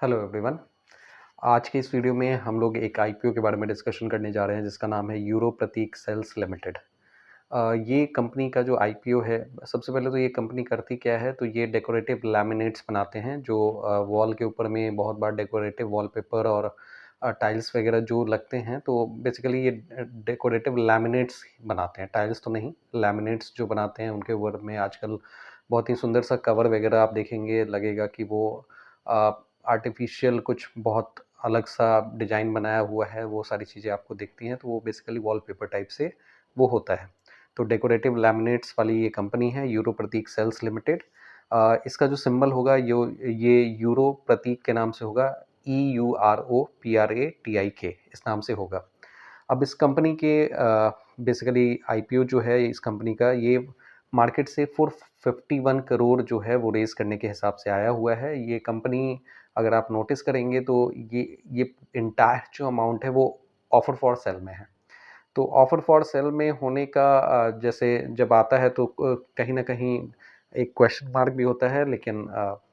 Hello everyone. आज के इस वीडियो में हम लोग एक आईपीओ के बारे में डिस्कशन करने जा रहे हैं जिसका नाम है यूरो प्रतीक सेल्स लिमिटेड। ये कंपनी का जो आईपीओ है, सबसे पहले तो ये कंपनी करती क्या है, तो ये डेकोरेटिव लैमिनेट्स बनाते हैं जो वॉल के ऊपर में बहुत बार डेकोरेटिव वॉलपेपर और टाइल्स वगैरह जो लगते हैं, तो बेसिकली ये डेकोरेटिव लैमिनेट्स बनाते हैं, टाइल्स तो नहीं, लैमिनेट्स जो बनाते हैं उनके ऊपर में आजकल बहुत ही सुंदर सा कवर वगैरह आप देखेंगे, लगेगा कि वो आर्टिफिशियल कुछ बहुत अलग सा डिज़ाइन बनाया हुआ है, वो सारी चीज़ें आपको दिखती हैं, तो वो बेसिकली वॉलपेपर टाइप से वो होता है। तो डेकोरेटिव लैमिनेट्स वाली ये कंपनी है यूरो प्रतीक सेल्स लिमिटेड। इसका जो सिंबल होगा ये यूरो प्रतीक के नाम से होगा, EUROPRATIK इस नाम से होगा। अब इस कंपनी के बेसिकली आईपीओ जो है इस कंपनी का, ये मार्केट से 451 करोड़ जो है वो रेज़ करने के हिसाब से आया हुआ है। ये कंपनी अगर आप नोटिस करेंगे तो ये एंटायर जो अमाउंट है वो ऑफर फॉर सेल में है। तो ऑफर फॉर सेल में होने का जैसे जब आता है तो कहीं न कहीं एक क्वेश्चन मार्क भी होता है, लेकिन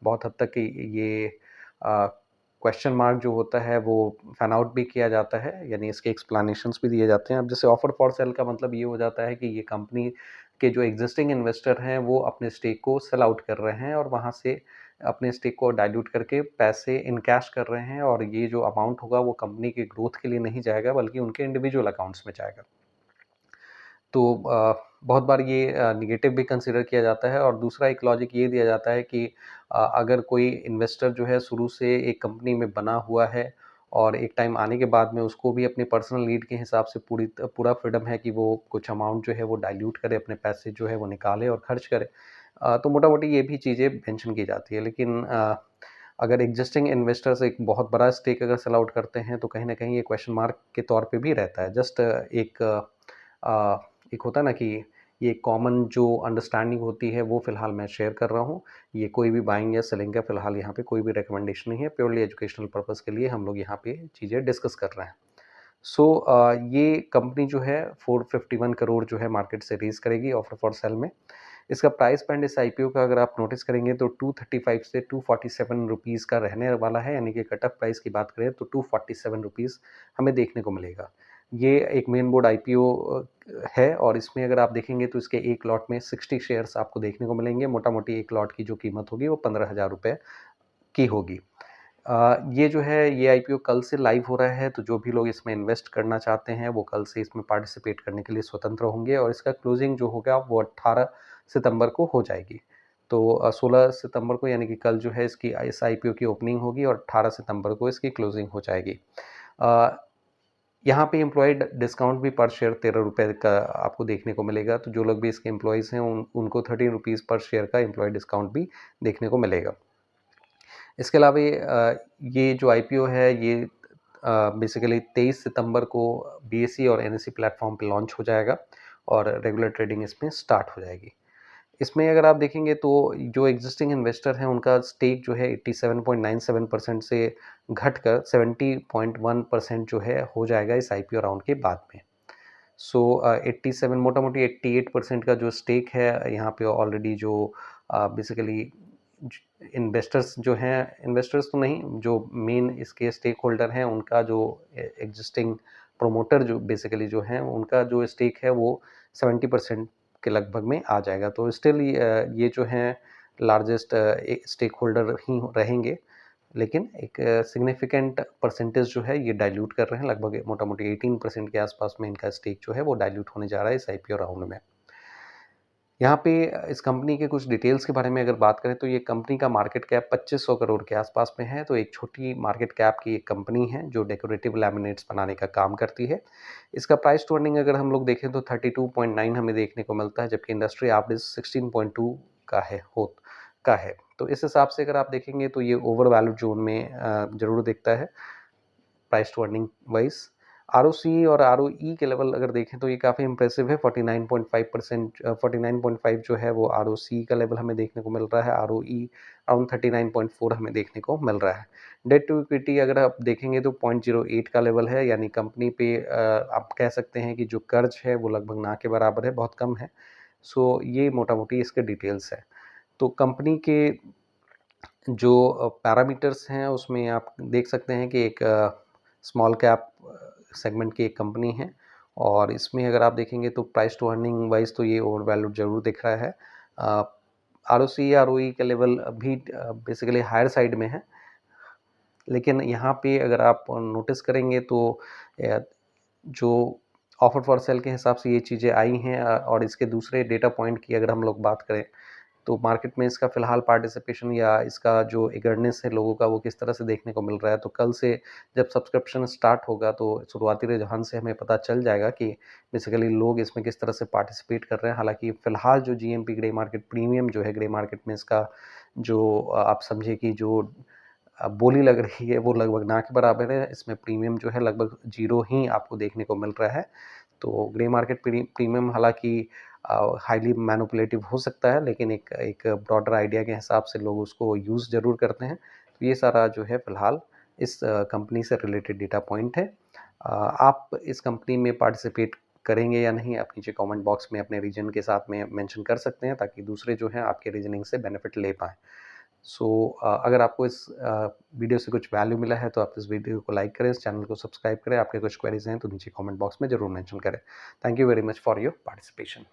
बहुत हद तक ये क्वेश्चन मार्क जो होता है वो फैन आउट भी किया जाता है, यानी इसके एक्सप्लेनेशंस भी दिए जाते हैं। अब जैसे ऑफर फॉर सेल का मतलब ये हो जाता है कि ये कंपनी के जो एग्जिस्टिंग इन्वेस्टर हैं वो अपने स्टेक को सेल आउट कर रहे हैं और वहाँ से अपने स्टेक को डाइल्यूट करके पैसे इन कैश कर रहे हैं, और ये जो अमाउंट होगा वो कंपनी के ग्रोथ के लिए नहीं जाएगा बल्कि उनके इंडिविजुअल अकाउंट्स में जाएगा। तो बहुत बार ये नेगेटिव भी कंसीडर किया जाता है, और दूसरा एक लॉजिक ये दिया जाता है कि अगर कोई इन्वेस्टर जो है शुरू से एक कंपनी में बना हुआ है और एक टाइम आने के बाद में उसको भी अपनी पर्सनल नीड के हिसाब से पूरा फ्रीडम है कि वो कुछ अमाउंट जो है वो डाइल्यूट करे, अपने पैसे जो है वो निकाले और खर्च करे। तो मोटा-मोटी ये भी चीज़ें मेंशन की जाती है, लेकिन अगर एग्जिस्टिंग इन्वेस्टर्स एक बहुत बड़ा स्टेक अगर सेल आउट करते हैं तो कहीं न कहीं ये क्वेश्चन मार्क के तौर पे भी रहता है। जस्ट एक होता है ना कि ये कॉमन जो अंडरस्टैंडिंग होती है वो फ़िलहाल मैं शेयर कर रहा हूँ। ये कोई भी बाइंग या सेलिंग का फ़िलहाल यहाँ पे कोई भी रिकमेंडेशन नहीं है, प्योरली एजुकेशनल पर्पज़ के लिए हम लोग यहाँ पे चीज़ें डिस्कस कर रहे हैं। ये कंपनी जो है 451 करोड़ जो है मार्केट से रेज़ करेगी ऑफर फॉर सेल में। इसका प्राइस बैंड इस आईपीओ का अगर आप नोटिस करेंगे तो 235 से 247 रुपीज़ का रहने वाला है, यानी कि कट ऑफ प्राइस की बात करें तो 247 रुपीज़ हमें देखने को मिलेगा। ये एक मेन बोर्ड आईपीओ है, और इसमें अगर आप देखेंगे तो इसके एक लॉट में 60 शेयर्स आपको देखने को मिलेंगे। मोटा-मोटी एक लॉट की जो कीमत होगी वो 15,000 रुपए की होगी। ये जो है ये आईपीओ कल से लाइव हो रहा है, तो जो भी लोग इसमें इन्वेस्ट करना चाहते हैं वो कल से इसमें पार्टिसिपेट करने के लिए स्वतंत्र होंगे, और इसका क्लोजिंग जो होगा वो 18 सितंबर को हो जाएगी। तो 16 सितंबर को यानी कि कल जो है इसकी इस आईपीओ की ओपनिंग होगी और 18 सितंबर को इसकी क्लोजिंग हो जाएगी। अ, यहाँ पे एम्प्लॉयी डिस्काउंट भी पर शेयर 13 रुपये का आपको देखने को मिलेगा, तो जो लोग भी इसके एम्प्लॉयज़ हैं उनको 13 रुपीज़ पर शेयर का एम्प्लॉयी डिस्काउंट भी देखने को मिलेगा। इसके अलावा ये जो आईपीओ है ये बेसिकली 23 सितंबर को बीएसई और एनएसई प्लेटफॉर्म पे लॉन्च हो जाएगा और रेगुलर ट्रेडिंग इसमें स्टार्ट हो जाएगी। इसमें अगर आप देखेंगे तो जो एग्जिस्टिंग इन्वेस्टर हैं उनका स्टेक जो है 87.97% से घटकर 70.1% जो है हो जाएगा इस आईपीओ राउंड के बाद में। 87 मोटा-मोटी 88% का जो स्टेक है यहाँ पे ऑलरेडी जो बेसिकली इन्वेस्टर्स जो हैं, इन्वेस्टर्स तो नहीं, जो मेन इसके स्टेक होल्डर हैं उनका जो एग्जिस्टिंग प्रोमोटर जो बेसिकली जो हैं उनका जो स्टेक है वो 70% के लगभग में आ जाएगा। तो स्टिल ये जो हैं लार्जेस्ट स्टेक होल्डर ही रहेंगे, लेकिन एक सिग्निफिकेंट परसेंटेज जो है ये डाइल्यूट कर रहे हैं, लगभग मोटा-मोटी 18% के आसपास में इनका स्टेक जो है वो डाइल्यूट होने जा रहा है इस आईपीओ राउंड में। यहाँ पे इस कंपनी के कुछ डिटेल्स के बारे में अगर बात करें तो ये कंपनी का मार्केट कैप 2500 करोड़ के आसपास में है, तो एक छोटी मार्केट कैप की एक कंपनी है जो डेकोरेटिव लैमिनेट्स बनाने का काम करती है। इसका प्राइस टू अर्निंग अगर हम लोग देखें तो 32.9 हमें देखने को मिलता है, जबकि इंडस्ट्री एवरेज 16.2 का है हो का है। तो इस हिसाब से अगर आप देखेंगे तो ये ओवर वैल्यू ज़ोन में ज़रूर दिखता है price to earning wise. ROC और आरओई के लेवल अगर देखें तो ये काफ़ी इंप्रेसिव है, 49.5% 49.5 जो है वो आरओसी का लेवल हमें देखने को मिल रहा है, आरओई अराउंड 39.4 हमें देखने को मिल रहा है। डेट टू इक्विटी अगर आप देखेंगे तो 0.08 का लेवल है, यानी कंपनी पे आप कह सकते हैं कि जो कर्ज है वो लगभग ना के बराबर है, बहुत कम है। ये मोटा-मोटी इसके डिटेल्स है। तो कंपनी के जो पैरामीटर्स हैं उसमें आप देख सकते हैं कि एक स्मॉल कैप सेगमेंट की एक कंपनी है और इसमें अगर आप देखेंगे तो प्राइस टू अर्निंग वाइज तो ये ओवर वैल्यूड जरूर दिख रहा है। ROC ROE का लेवल भी बेसिकली हायर साइड में है, लेकिन यहाँ पे अगर आप नोटिस करेंगे तो जो ऑफर फॉर सेल के हिसाब से ये चीज़ें आई हैं और इसके दूसरे डेटा पॉइंट की अगर हम लोग बात करें तो मार्केट में इसका फ़िलहाल पार्टिसिपेशन या इसका जो ईगरनेस है लोगों का वो किस तरह से देखने को मिल रहा है। तो कल से जब सब्सक्रिप्शन स्टार्ट होगा तो शुरुआती रुझान से हमें पता चल जाएगा कि बेसिकली लोग इसमें किस तरह से पार्टिसिपेट कर रहे हैं। हालाँकि फ़िलहाल जो जीएमपी ग्रे मार्केट प्रीमियम जो है ग्रे मार्केट में इसका जो आप समझिए कि जो बोली लग रही है वो लगभग ना के बराबर है। इसमें प्रीमियम जो है लगभग 0 ही आपको देखने को मिल रहा है। तो ग्रे मार्केट प्रीमियम हालाँकि हाईली मैनिपुलेटिव हो सकता है, लेकिन एक ब्रॉडर आइडिया के हिसाब से लोग उसको यूज़ ज़रूर करते हैं। तो ये सारा जो है फ़िलहाल इस कंपनी से रिलेटेड डेटा पॉइंट है। आप इस कंपनी में पार्टिसिपेट करेंगे या नहीं, आप नीचे कमेंट बॉक्स में अपने रीजन के साथ में मेंशन कर सकते हैं ताकि दूसरे जो हैं आपके रीजनिंग से बेनिफिट ले पाएँ। सो अगर आपको इस वीडियो से कुछ वैल्यू मिला है तो आप इस वीडियो को लाइक करें, इस चैनल को सब्सक्राइब करें। आपके कुछ क्वेरीज हैं तो नीचे कमेंट बॉक्स में ज़रूर मेंशन करें। Thank you very much for your participation.